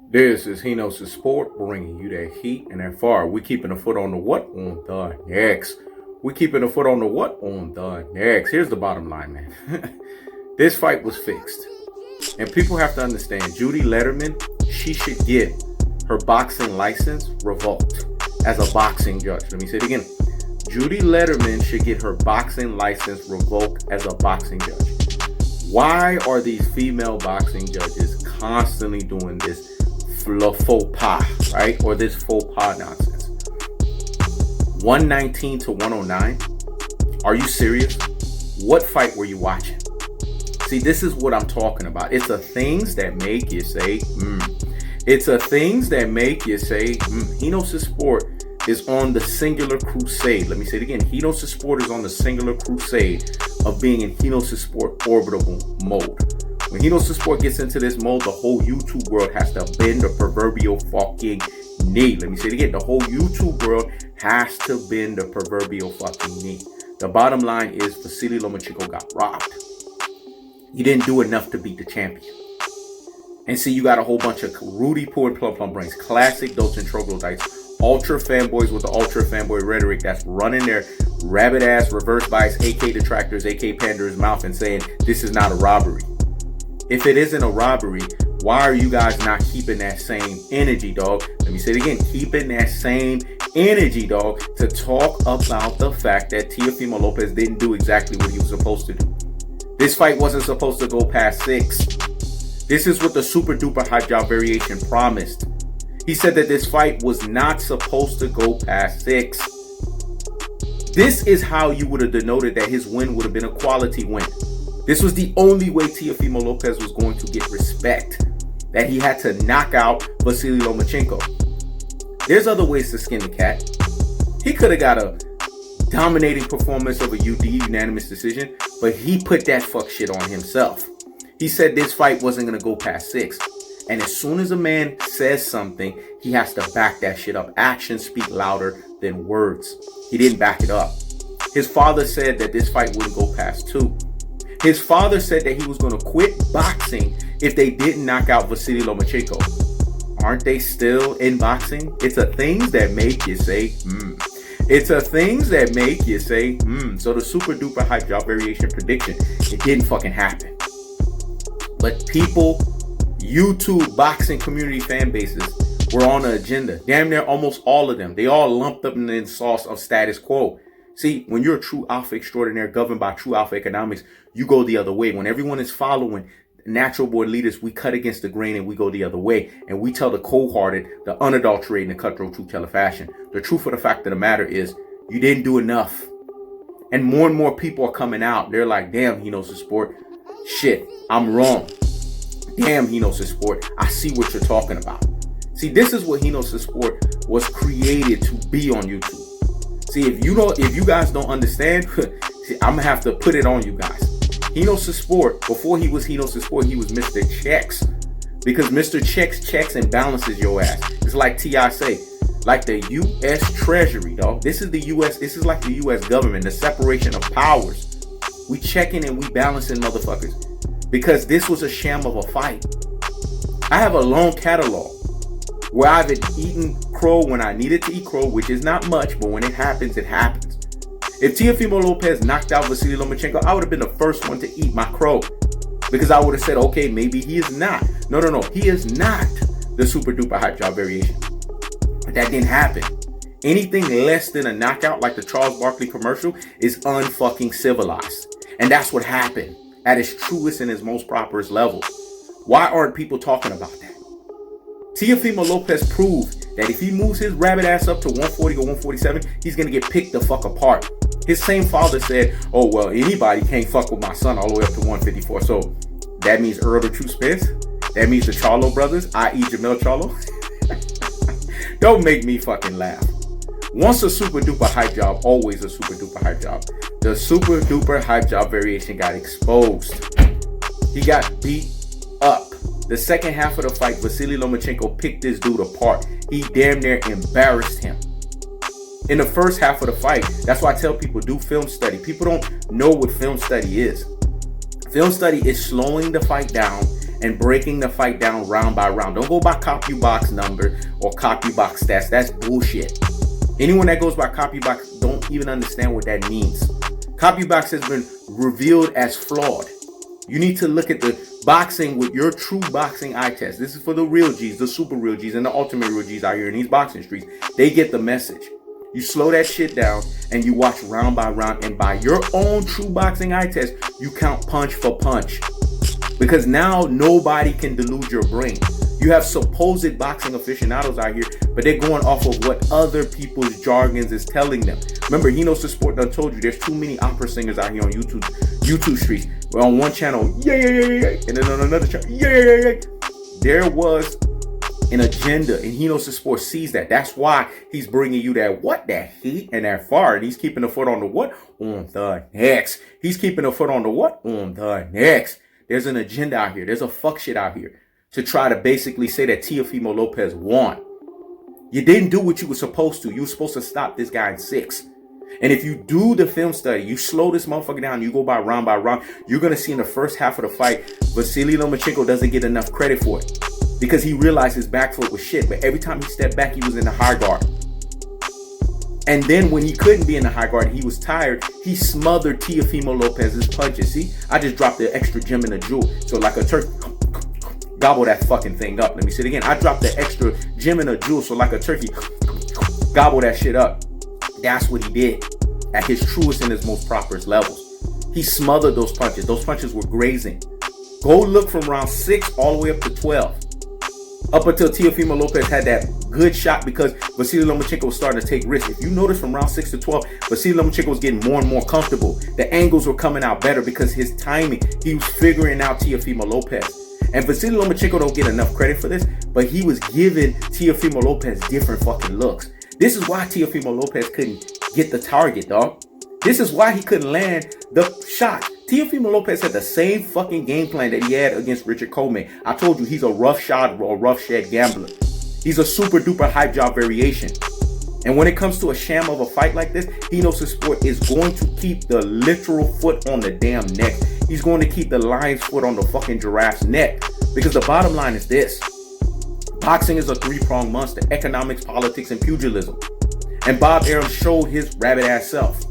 This is Hinos Sport bringing you that heat and that fire. We keeping the foot on the what on the next. We keeping the foot on the what on the next. Here's the bottom line, man. This fight was fixed. And people have to understand, Judy Letterman, she should get her boxing license revoked as a boxing judge. Let me say it again. Judy Letterman should get her boxing license revoked as a boxing judge. Why are these female boxing judges constantly doing this faux pas, right? Or this faux pas nonsense? 119 to 109? Are you serious? What fight were you watching? See, this is what I'm talking about. It's the things that make you say, It's the things that make you say, Hinos Sport is on the singular crusade. Let me say it again. Hinos Sport is on the singular crusade of being in Hinos Sport orbitable mode. When Hinos Sport gets into this mode, the whole YouTube world has to bend the proverbial fucking knee. Let me say it again. The whole YouTube world has to bend the proverbial fucking knee. The bottom line is Vasiliy got robbed. He didn't do enough to beat the champion. And see, you got a whole bunch of Rudy Poor and Plum Brains, classic Dolce and Troglodytes, ultra fanboys with the ultra fanboy rhetoric that's running their rabbit ass reverse bias, AK detractors, AK Pandora's mouth and saying this is not a robbery. If it isn't a robbery, why are you guys not keeping that same energy, dog? Let me say it again. Keeping that same energy, dog, to talk about the fact that Teofimo Lopez didn't do exactly what he was supposed to do. This fight wasn't supposed to go past 6. This is what the super duper hot job variation promised. He said that this fight was not supposed to go past 6. This is how you would have denoted that his win would have been a quality win. This was the only way Teofimo Lopez was going to get respect. That he had to knock out Vasiliy Lomachenko. There's other ways to skin the cat. He could have got a dominating performance of a unanimous decision, but he put that fuck shit on himself. He said this fight wasn't going to go past 6. And as soon as a man says something, he has to back that shit up. Actions speak louder than words. He didn't back it up. His father said that this fight wouldn't go past 2. His father said that he was going to quit boxing if they didn't knock out Vasiliy Lomachenko. Aren't they still in boxing? It's the things that make you say, It's the things that make you say, So the super duper hype job variation prediction, it didn't fucking happen. But people, YouTube boxing community fan bases were on the agenda. Damn near almost all of them. They all lumped up in the sauce of status quo. See, when you're a true alpha extraordinaire governed by true alpha economics, you go the other way. When everyone is following natural born leaders, we cut against the grain and we go the other way. And we tell the cold-hearted, the unadulterated, and the cutthroat truth teller fashion. The truth of the fact of the matter is you didn't do enough. And more people are coming out. They're like, damn, Hinos Sport. Shit, I'm wrong. Damn, Hinos Sport. I see what you're talking about. See, this is what Hinos Sport was created to be on YouTube. See, if you guys don't understand, see, I'm gonna have to put it on you guys. Hinos Sport, before he was Hinos Sport, he was Mr. Checks. Because Mr. Checks and balances your ass. It's like T.I. say, like the U.S. Treasury, dog. This is the U.S., this is like the U.S. government, the separation of powers. We checking and we balancing motherfuckers. Because this was a sham of a fight. I have a long catalog where I've eaten crow when I needed to eat crow, which is not much, but when it happens, it happens. If Teofimo Lopez knocked out Vasiliy Lomachenko, I would have been the first one to eat my crow. Because I would have said, okay, maybe he is not. No, he is not the super duper hype job variation. But that didn't happen. Anything less than a knockout like the Charles Barkley commercial is unfucking civilized. And that's what happened at its truest and its most properest level. Why aren't people talking about that? Teofimo Lopez proved that if he moves his rabbit ass up to 140 or 147, he's going to get picked the fuck apart. His same father said, oh, well, anybody can't fuck with my son all the way up to 154. So that means Earl the True Spence. That means the Charlo brothers, i.e. Jamel Charlo. Don't make me fucking laugh. Once a super duper hype job, always a super duper hype job. The super duper hype job variation got exposed. He got beat up. The second half of the fight, Vasiliy Lomachenko picked this dude apart. He damn near embarrassed him. In the first half of the fight, that's why I tell people, do film study. People don't know what film study is. Film study is slowing the fight down and breaking the fight down round by round. Don't go by CompuBox number or CompuBox stats. That's bullshit. Anyone that goes by CompuBox don't even understand what that means. CompuBox has been revealed as flawed. You need to look at the boxing with your true boxing eye test. This is for the real G's, the super real G's, and the ultimate real G's out here in these boxing streets. They get the message. You slow that shit down and you watch round by round, and by your own true boxing eye test, you count punch for punch. Because now nobody can delude your brain. You have supposed boxing aficionados out here, but they're going off of what other people's jargons is telling them. Remember, he knows the sport done told you there's too many opera singers out here on YouTube streets. We're on one channel, yeah, and then on another channel, yeah. There was an agenda, and he knows the sport sees that. That's why he's bringing you that heat and that fire, and he's keeping the foot on the what? On the next. He's keeping the foot on the what? On the next. There's an agenda out here. There's a fuck shit out here to try to basically say that Teofimo Lopez won. You didn't do what you were supposed to. You were supposed to stop this guy in 6. And if you do the film study, you slow this motherfucker down, you go by round, you're going to see in the first half of the fight, Vasiliy Lomachenko doesn't get enough credit for it because he realized his back foot was shit. But every time he stepped back, he was in the high guard. And then when he couldn't be in the high guard, he was tired, he smothered Teofimo Lopez's punches. See, I just dropped the extra gem in the jewel. So like a turkey, gobble that fucking thing up. Let me say it again. I dropped the extra gem in a jewel. So like a turkey, gobble that shit up. That's what he did at his truest and his most properest levels. He smothered those punches. Those punches were grazing. Go look from round 6 all the way up to 12. Up until Teofimo Lopez had that good shot because Vasiliy Lomachenko was starting to take risks. If you notice from round 6 to 12, Vasiliy Lomachenko was getting more and more comfortable. The angles were coming out better because his timing, he was figuring out Teofimo Lopez. And Vasiliy Lomachenko don't get enough credit for this, but he was giving Teofimo Lopez different fucking looks. This is why Teofimo Lopez couldn't get the target, dog. This is why he couldn't land the shot. Teofimo Lopez had the same fucking game plan that he had against Richard Coleman. I told you he's a rough shot or a rough shed gambler. He's a super duper hype job variation. And when it comes to a sham of a fight like this, he knows the sport is going to keep the literal foot on the damn neck. He's going to keep the lion's foot on the fucking giraffe's neck. Because the bottom line is this. Boxing is a 3-pronged monster: economics, politics, and pugilism. And Bob Arum showed his rabbit ass self.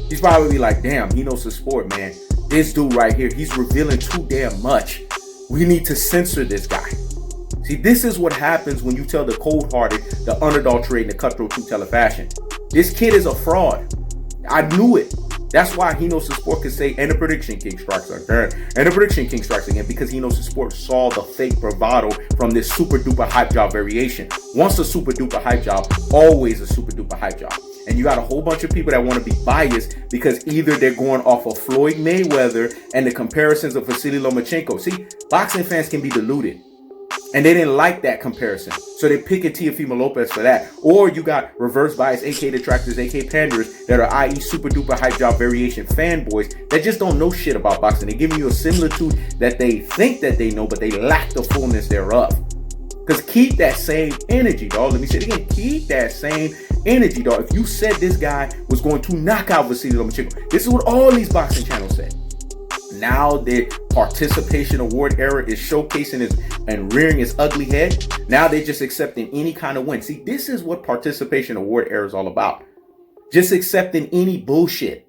He's probably like, damn, he knows the sport, man. This dude right here, he's revealing too damn much. We need to censor this guy. See, this is what happens when you tell the cold-hearted, the unadulterated, the cutthroat truth-teller fashion. This kid is a fraud. I knew it. That's why he knows the sport could say, and the prediction king strikes again, and the prediction king strikes again, because he knows the sport saw the fake bravado from this super duper hype job variation. Once a super duper hype job, always a super duper hype job. And you got a whole bunch of people that want to be biased because either they're going off of Floyd Mayweather and the comparisons of Vasiliy Lomachenko. See, boxing fans can be deluded. And they didn't like that comparison. So they pick a Teofimo Lopez for that. Or you got reverse bias, AK detractors, AK panders that are i.e. super duper hype job variation fanboys that just don't know shit about boxing. They're giving you a similitude that they think that they know, but they lack the fullness thereof. Because keep that same energy, dog. Let me say it again. Keep that same energy, dog. If you said this guy was going to knock out Vasiliy Lomachenko, this is what all these boxing channels say. Now the participation award era is showcasing and rearing its ugly head. Now they're just accepting any kind of win. See, this is what participation award era is all about. Just accepting any bullshit.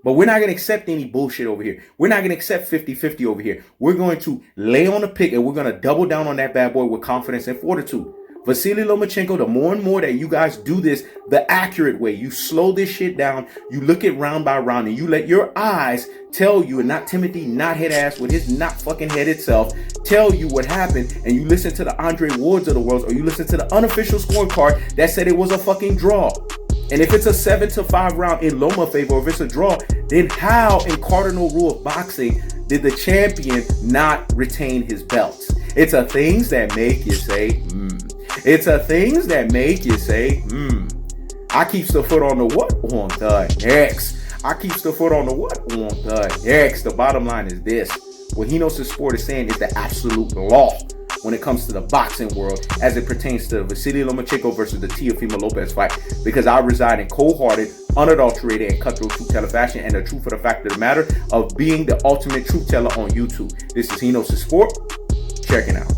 But we're not going to accept any bullshit over here. We're not going to accept 50-50 over here. We're going to lay on the pick and we're going to double down on that bad boy with confidence and fortitude. Vasiliy Lomachenko, the more and more that you guys do this the accurate way, you slow this shit down, you look at round by round, and you let your eyes tell you, and not Timothy not head ass with his not fucking head itself, tell you what happened, and you listen to the Andre Wards of the world, or you listen to the unofficial scorecard that said it was a fucking draw. And if it's a 7-5 round in Loma favor, or if it's a draw, then how in cardinal rule of boxing did the champion not retain his belts? It's a things that make you say, It's a things that make you say, I keeps the foot on the what? On the next. I keeps the foot on the what? On the next. The bottom line is this. What he knows the sport is saying is the absolute law when it comes to the boxing world as it pertains to Vasiliy Lomachenko versus the Teofimo Lopez fight. Because I reside in cold-hearted, unadulterated, and cutthroat truth-teller fashion, and the truth of the fact of the matter of being the ultimate truth-teller on YouTube. This is He Knows the Sport. Checking out.